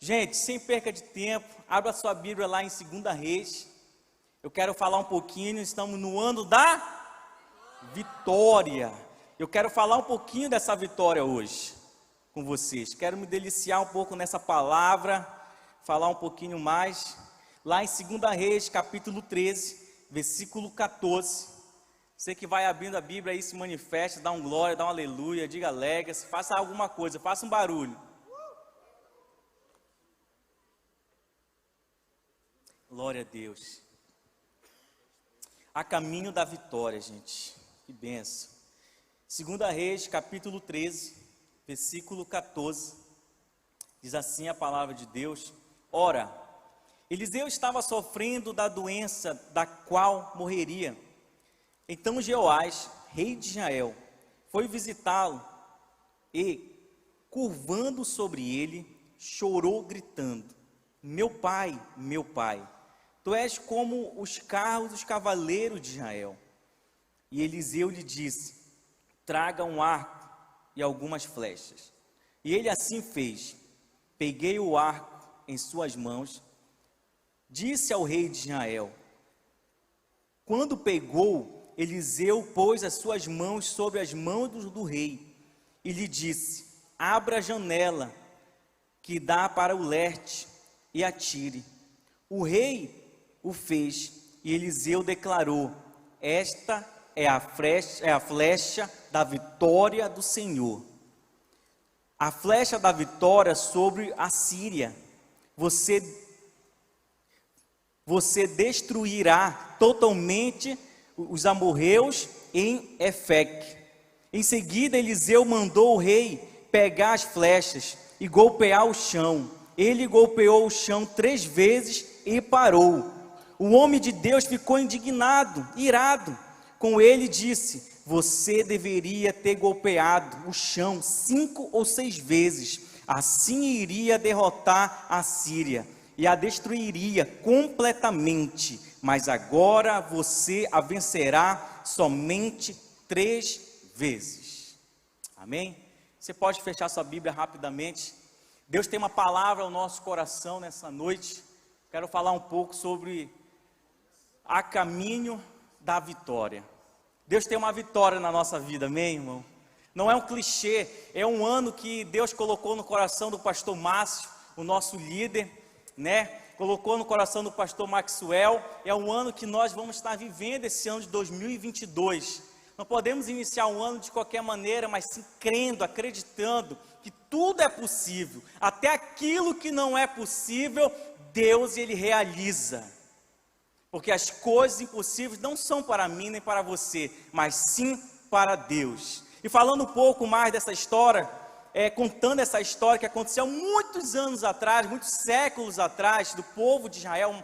Gente, sem perca de tempo, abra sua Bíblia lá em 2 Reis. Eu quero falar um pouquinho, estamos no ano da vitória. Eu quero falar um pouquinho dessa vitória hoje com vocês. Quero me deliciar um pouco nessa palavra, falar um pouquinho mais. Lá em 2 Reis, capítulo 13, versículo 14. Você que vai abrindo a Bíblia aí, se manifesta, dá um glória, dá um aleluia, diga alegre, faça alguma coisa, faça um barulho. Glória a Deus. A caminho da vitória, gente. Que benção. 2 Reis, capítulo 13, versículo 14. Diz assim a palavra de Deus: Ora, Eliseu estava sofrendo da doença da qual morreria. Então Jeoás, rei de Israel, foi visitá-lo e, curvando sobre ele, chorou gritando: meu pai, tu és como os carros dos cavaleiros de Israel. E Eliseu lhe disse: traga um arco e algumas flechas. E ele assim fez. Peguei o arco em suas mãos, disse ao rei de Israel. Quando pegou, Eliseu pôs as suas mãos sobre as mãos do rei e lhe disse: abra a janela que dá para o leste e atire. O rei o fez e Eliseu declarou: esta é a flecha da vitória do Senhor. A flecha da vitória sobre a Síria. Você destruirá totalmente os amorreus em Efec. Em seguida, Eliseu mandou o rei pegar as flechas e golpear o chão. Ele golpeou o chão 3 vezes e parou. O homem de Deus ficou indignado, irado com ele e disse: você deveria ter golpeado o chão 5 ou 6 vezes, assim iria derrotar a Síria e a destruiria completamente, mas agora você a vencerá somente 3 vezes. Amém? Você pode fechar sua Bíblia rapidamente. Deus tem uma palavra ao nosso coração nessa noite. Quero falar um pouco sobre a caminho da vitória. Deus tem uma vitória na nossa vida, amém, irmão? Não é um clichê, é um ano que Deus colocou no coração do pastor Márcio, o nosso líder, né? Colocou no coração do pastor Maxwell. É um ano que nós vamos estar vivendo esse ano de 2022. Não podemos iniciar um ano de qualquer maneira, mas sim crendo, acreditando que tudo é possível. Até aquilo que não é possível, Deus ele realiza. Porque as coisas impossíveis não são para mim nem para você, mas sim para Deus. E falando um pouco mais dessa história, contando essa história que aconteceu muitos anos atrás, muitos séculos atrás, do povo de Israel,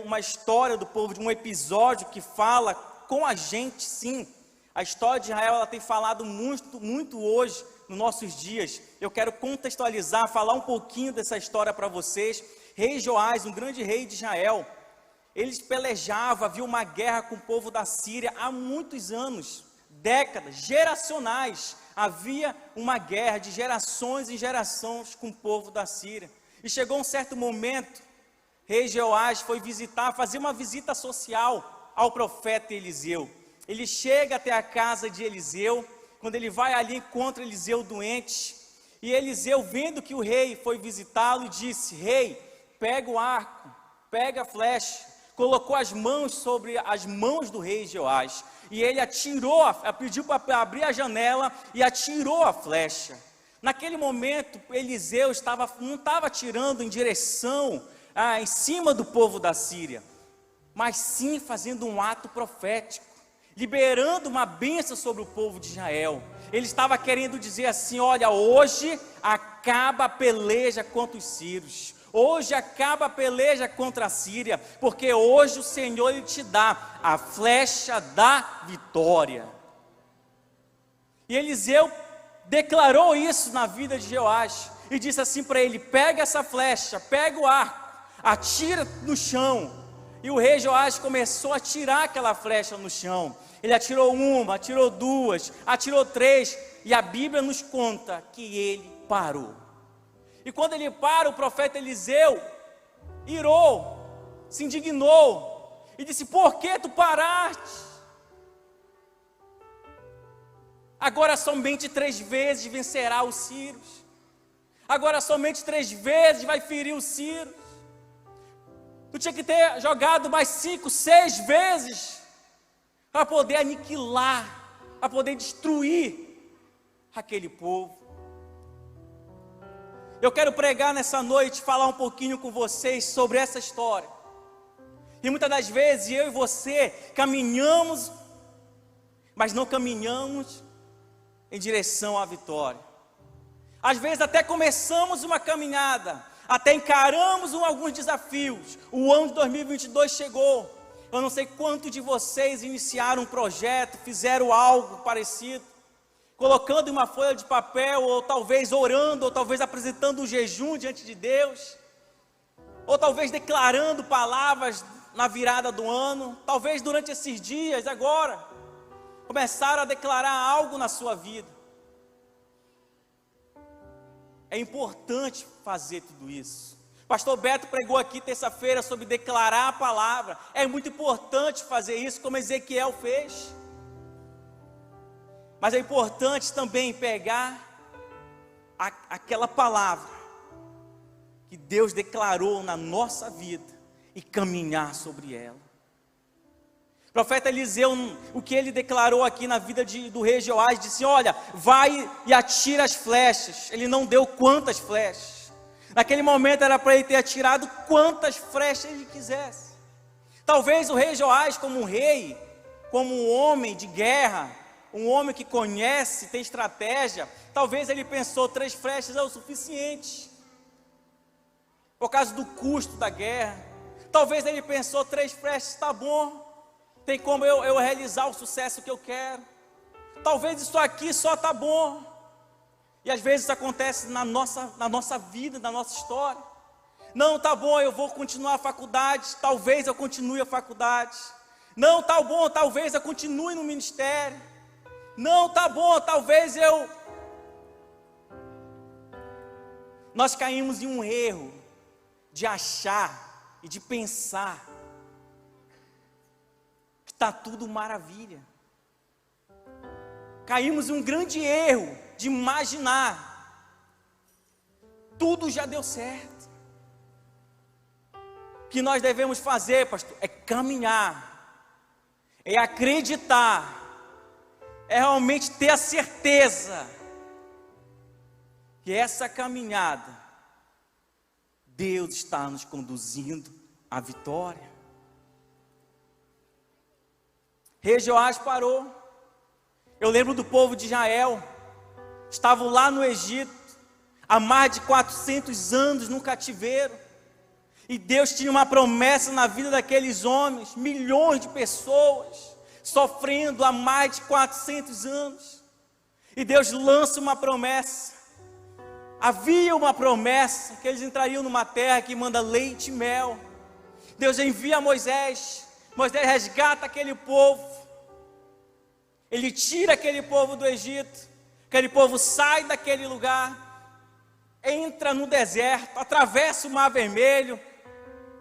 uma história do povo, de um episódio que fala com a gente, sim. A história de Israel, ela tem falado muito, muito hoje, nos nossos dias. Eu quero contextualizar, falar um pouquinho dessa história para vocês. Rei Joás, um grande rei de Israel, eles pelejavam, havia uma guerra com o povo da Síria há muitos anos, décadas, geracionais. Havia uma guerra de gerações em gerações com o povo da Síria. E chegou um certo momento, rei Joás foi fazer uma visita social ao profeta Eliseu. Ele chega até a casa de Eliseu. Quando ele vai ali, encontra Eliseu doente. E Eliseu, vendo que o rei foi visitá-lo, disse: rei, pega o arco, pega a flecha. Colocou as mãos sobre as mãos do rei Joás, e ele pediu para abrir a janela e atirou a flecha. Naquele momento, Eliseu não estava atirando em direção, em cima do povo da Síria, mas sim fazendo um ato profético, liberando uma bênção sobre o povo de Israel. Ele estava querendo dizer assim: olha, hoje acaba a peleja contra os sírios. Hoje acaba a peleja contra a Síria, porque hoje o Senhor ele te dá a flecha da vitória. E Eliseu declarou isso na vida de Joás e disse assim para ele: pega essa flecha, pega o arco, atira no chão. E o rei Joás começou a atirar aquela flecha no chão. Ele atirou 1, atirou 2, atirou 3, e a Bíblia nos conta que ele parou. E quando ele para, o profeta Eliseu irou, se indignou e disse: por que tu paraste? Agora somente 3 vezes vencerá os sírios. Agora somente 3 vezes vai ferir os sírios. Tu tinha que ter jogado mais 5, 6 vezes para poder aniquilar, para poder destruir aquele povo. Eu quero pregar nessa noite, falar um pouquinho com vocês sobre essa história. E muitas das vezes eu e você caminhamos, mas não caminhamos em direção à vitória. Às vezes até começamos uma caminhada, até encaramos alguns desafios. O ano de 2022 chegou. Eu não sei quantos de vocês iniciaram um projeto, fizeram algo parecido, colocando em uma folha de papel, ou talvez orando, ou talvez apresentando um jejum diante de Deus, ou talvez declarando palavras na virada do ano, talvez durante esses dias agora, começaram a declarar algo na sua vida. É importante fazer tudo isso. Pastor Beto pregou aqui terça-feira sobre declarar a palavra. É muito importante fazer isso, como Ezequiel fez. Mas é importante também pegar aquela palavra que Deus declarou na nossa vida e caminhar sobre ela. O profeta Eliseu, o que ele declarou aqui na vida do rei Joás, disse: olha, vai e atira as flechas. Ele não deu quantas flechas. Naquele momento era para ele ter atirado quantas flechas ele quisesse. Talvez o rei Joás, como um rei, como um homem de guerra, um homem que conhece, tem estratégia, talvez ele pensou 3 flechas é o suficiente, por causa do custo da guerra. Talvez ele pensou 3 flechas está bom, tem como eu realizar o sucesso que eu quero. Talvez isso aqui só está bom. E às vezes isso acontece na nossa vida, na nossa história. Não, tá bom, eu vou continuar a faculdade, talvez eu continue a faculdade. Não, tá bom, talvez eu continue no ministério. Não, tá bom, talvez eu... Nós caímos em um erro de achar e de pensar que está tudo maravilha. Caímos em um grande erro de imaginar tudo já deu certo. O que nós devemos fazer, pastor, é caminhar, é acreditar, é realmente ter a certeza que essa caminhada, Deus está nos conduzindo à vitória. Rei Joás parou. Eu lembro do povo de Israel, estavam lá no Egito, há mais de 400 anos no cativeiro, e Deus tinha uma promessa na vida daqueles homens, milhões de pessoas, sofrendo há mais de 400 anos, e Deus lança uma promessa. Havia uma promessa, que eles entrariam numa terra que manda leite e mel. Deus envia Moisés resgata aquele povo, ele tira aquele povo do Egito, aquele povo sai daquele lugar, entra no deserto, atravessa o Mar Vermelho,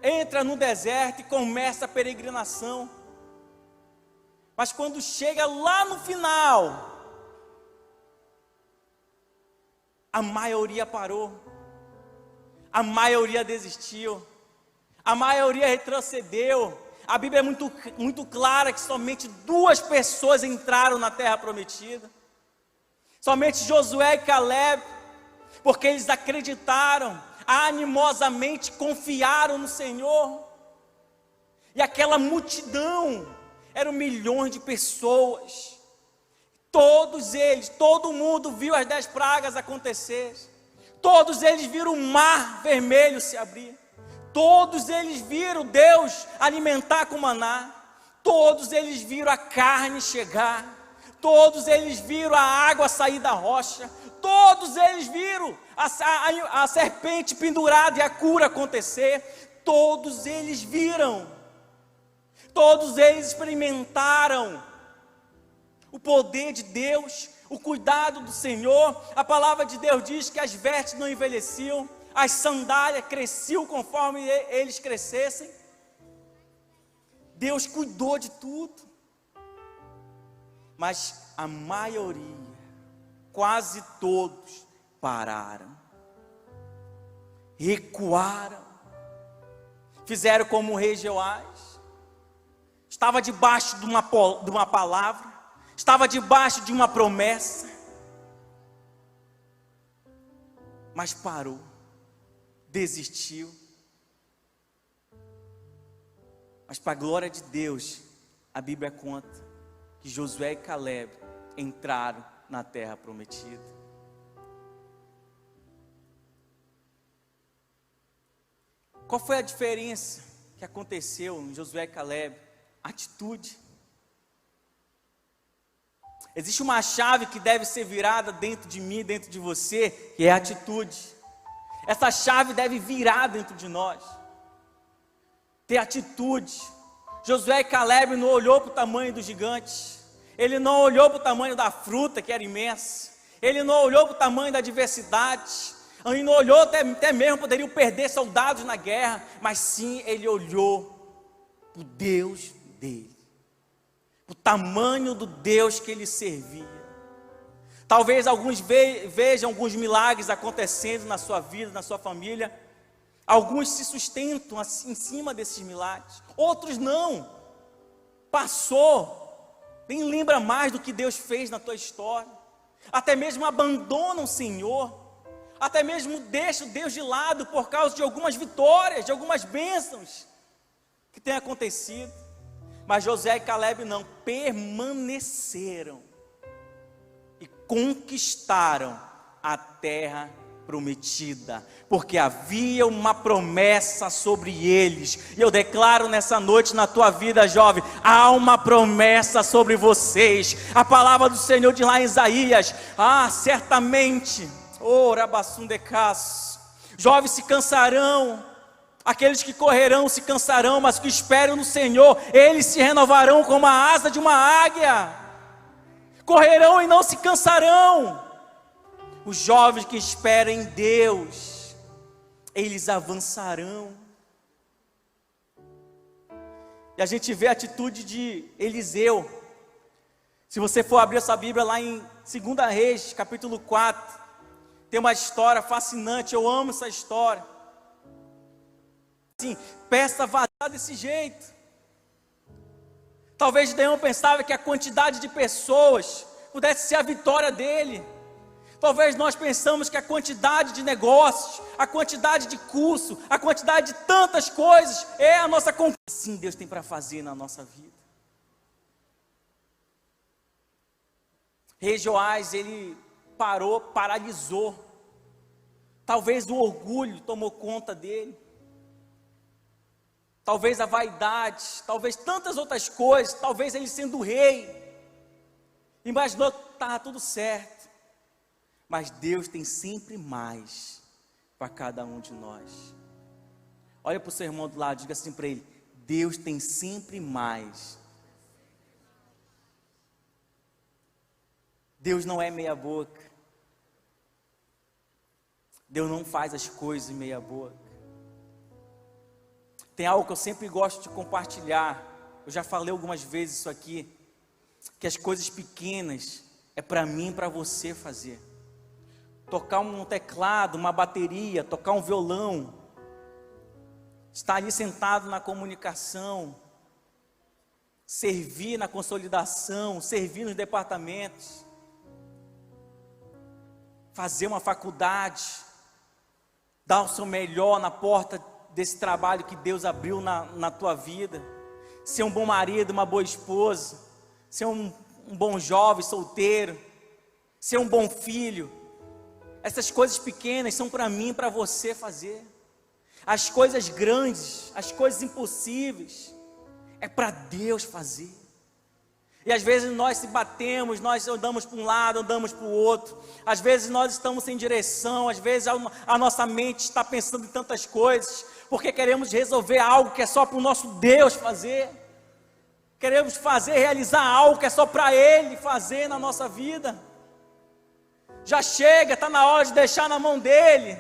entra no deserto e começa a peregrinação. Mas quando chega lá no final, a maioria parou, a maioria desistiu, a maioria retrocedeu. A Bíblia é muito clara que somente 2 pessoas entraram na terra prometida, somente Josué e Caleb, porque eles acreditaram, animosamente confiaram no Senhor. E aquela multidão, eram milhões de pessoas, todos eles, todo mundo viu as 10 pragas acontecer, todos eles viram o Mar Vermelho se abrir, todos eles viram Deus alimentar com maná, todos eles viram a carne chegar, todos eles viram a água sair da rocha, todos eles viram a serpente pendurada e a cura acontecer, todos eles viram, todos eles experimentaram o poder de Deus, o cuidado do Senhor. A palavra de Deus diz que as vestes não envelheciam, as sandálias cresciam conforme eles crescessem. Deus cuidou de tudo. Mas a maioria, quase todos, pararam, recuaram, fizeram como o rei Jeoás. Estava debaixo de uma palavra, estava debaixo de uma promessa, mas parou, desistiu. Mas para a glória de Deus, a Bíblia conta que Josué e Caleb entraram na terra prometida. Qual foi a diferença que aconteceu em Josué e Caleb? Atitude. Existe uma chave que deve ser virada dentro de mim, dentro de você, que é a atitude. Essa chave deve virar dentro de nós. Ter atitude. Josué e Caleb não olhou para o tamanho do gigante. Ele não olhou para o tamanho da fruta, que era imensa. Ele não olhou para o tamanho da adversidade. Ele não olhou, até mesmo poderiam perder soldados na guerra. Mas sim, ele olhou para o Deus dele. O tamanho do Deus que ele servia. Talvez alguns vejam alguns milagres acontecendo na sua vida, na sua família. Alguns se sustentam assim, em cima desses milagres. Outros não. Passou. Nem lembra mais do que Deus fez na tua história. Até mesmo abandonam o Senhor. Até mesmo deixam Deus de lado por causa de algumas vitórias, de algumas bênçãos que têm acontecido. Mas Josué e Caleb não, permaneceram e conquistaram a terra prometida, porque havia uma promessa sobre eles. E eu declaro nessa noite na tua vida, jovem, há uma promessa sobre vocês. A palavra do Senhor diz lá em Isaías: certamente, jovens se cansarão, aqueles que correrão se cansarão, mas que esperam no Senhor, eles se renovarão como a asa de uma águia, correrão e não se cansarão. Os jovens que esperam em Deus, eles avançarão. E a gente vê a atitude de Eliseu. Se você for abrir essa Bíblia lá em 2 Reis, capítulo 4, tem uma história fascinante, eu amo essa história. Assim, peça vazar desse jeito. Talvez Gideão pensava que a quantidade de pessoas pudesse ser a vitória dele. Talvez nós pensamos que a quantidade de negócios, a quantidade de curso, a quantidade de tantas coisas é a nossa conquista. Assim Deus tem para fazer na nossa vida. Rei Joás, ele paralisou. Talvez o orgulho tomou conta dele. Talvez a vaidade, talvez tantas outras coisas, talvez ele sendo rei, imaginou que estava tudo certo. Mas Deus tem sempre mais para cada um de nós. Olha para o seu irmão do lado, diga assim para ele: Deus tem sempre mais. Deus não é meia boca. Deus não faz as coisas meia boca. Tem algo que eu sempre gosto de compartilhar. Eu já falei algumas vezes isso aqui. Que as coisas pequenas é para mim e para você fazer. Tocar um teclado, uma bateria, tocar um violão. Estar ali sentado na comunicação. Servir na consolidação, servir nos departamentos. Fazer uma faculdade. Dar o seu melhor na porta desse trabalho que Deus abriu na tua vida. Ser um bom marido, uma boa esposa. Ser um bom jovem, solteiro. Ser um bom filho. Essas coisas pequenas são para mim e para você fazer. As coisas grandes, as coisas impossíveis, é para Deus fazer. E às vezes nós se batemos, nós andamos para um lado, andamos para o outro. Às vezes nós estamos sem direção, às vezes a nossa mente está pensando em tantas coisas, porque queremos resolver algo que é só para o nosso Deus fazer. Queremos realizar algo que é só para Ele fazer na nossa vida. Já chega, está na hora de deixar na mão dele.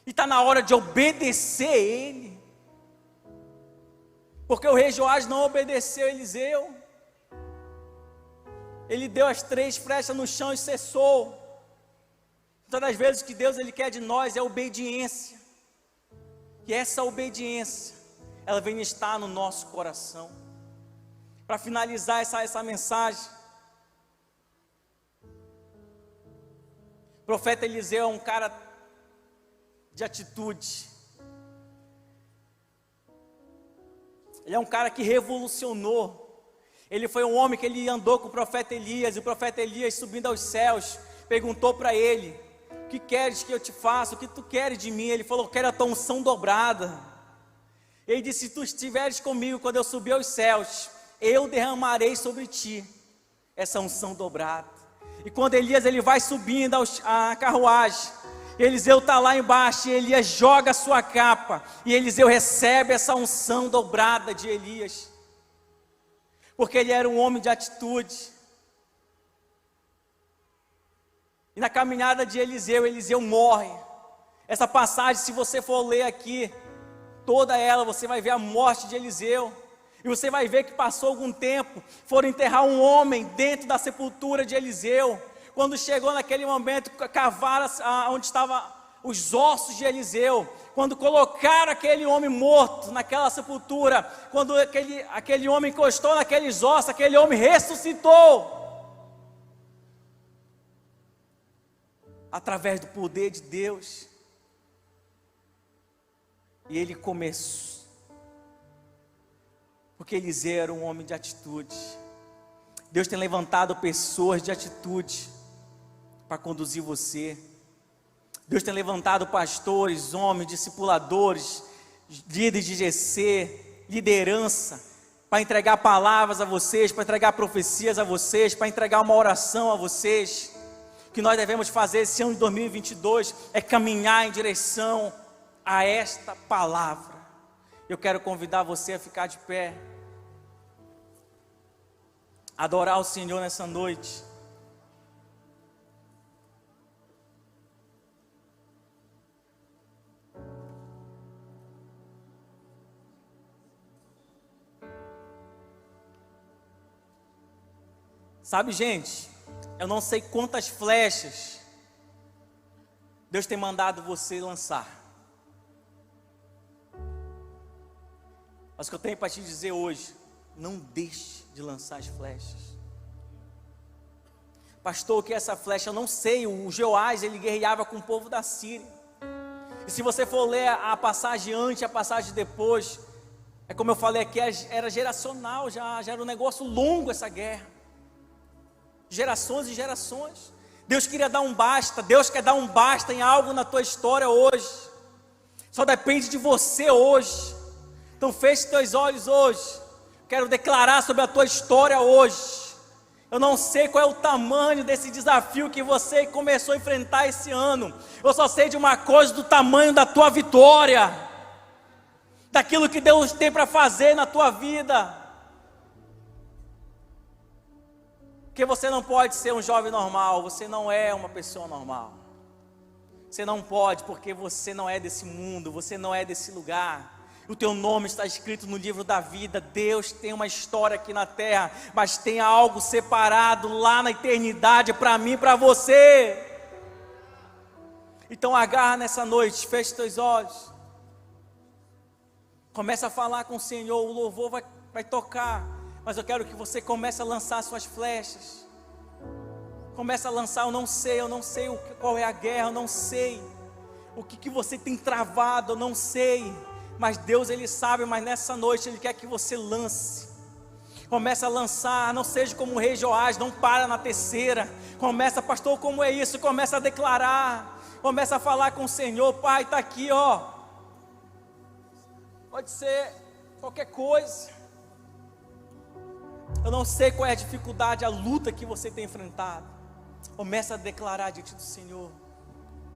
E está na hora de obedecer ele. Porque o rei Joás não obedeceu Eliseu. Ele deu as 3 flechas no chão e cessou. Todas as vezes que Deus ele quer de nós é obediência. E essa obediência, ela vem estar no nosso coração. Para finalizar essa mensagem, o profeta Eliseu é um cara de atitude. Ele é um cara que revolucionou. Ele foi um homem que ele andou com o profeta Elias, e o profeta Elias, subindo aos céus, perguntou para ele: o que queres que eu te faça? O que tu queres de mim? Ele falou: quero a tua unção dobrada. Ele disse: se tu estiveres comigo quando eu subir aos céus, eu derramarei sobre ti essa unção dobrada. E quando Elias ele vai subindo a carruagem, Eliseu está lá embaixo, e Elias joga a sua capa, e Eliseu recebe essa unção dobrada de Elias. Porque ele era um homem de atitude. E na caminhada de Eliseu, Eliseu morre. Essa passagem, se você for ler aqui, toda ela, você vai ver a morte de Eliseu. E você vai ver que passou algum tempo, foram enterrar um homem dentro da sepultura de Eliseu. Quando chegou naquele momento, cavaram onde estavam os ossos de Eliseu. Quando colocaram aquele homem morto naquela sepultura, quando aquele homem encostou naqueles ossos, aquele homem ressuscitou. Através do poder de Deus. E ele começou. Porque Eliseu era um homem de atitude. Deus tem levantado pessoas de atitude para conduzir você. Deus tem levantado pastores, homens, discipuladores, líderes de GC, liderança, para entregar palavras a vocês, para entregar profecias a vocês, para entregar uma oração a vocês. O que nós devemos fazer esse ano de 2022 é caminhar em direção a esta palavra. Eu quero convidar você a ficar de pé, adorar o Senhor nessa noite. Sabe, gente, eu não sei quantas flechas Deus tem mandado você lançar. Mas o que eu tenho para te dizer hoje: não deixe de lançar as flechas. Pastor, o que é essa flecha? Eu não sei. O Joás, ele guerreava com o povo da Síria. E se você for ler a passagem antes e a passagem depois, é como eu falei aqui, era geracional, já era um negócio longo essa guerra. Gerações e gerações. Deus queria dar um basta. Deus quer dar um basta em algo na tua história hoje. Só depende de você hoje. Então feche teus olhos hoje. Quero declarar sobre a tua história hoje. Eu não sei qual é o tamanho desse desafio que você começou a enfrentar esse ano. Eu só sei de uma coisa: do tamanho da tua vitória, daquilo que Deus tem para fazer na tua vida. Porque você não pode ser um jovem normal, você não é uma pessoa normal. Você não pode, porque você não é desse mundo, você não é desse lugar. O teu nome está escrito no livro da vida. Deus tem uma história aqui na terra, mas tem algo separado lá na eternidade para mim e para você. Então agarra nessa noite, feche teus olhos. Começa a falar com o Senhor, o louvor vai tocar. Mas eu quero que você comece a lançar suas flechas. Comece a lançar: eu não sei qual é a guerra, eu não sei o que você tem travado, eu não sei. Mas Deus, Ele sabe, mas nessa noite Ele quer que você lance. Comece a lançar, não seja como o rei Joás, não para na terceira. Começa: pastor, como é isso? Começa a declarar, começa a falar com o Senhor. Pai, está aqui, ó. Pode ser qualquer coisa. Eu não sei qual é a dificuldade, a luta que você tem enfrentado. Começa a declarar diante do Senhor.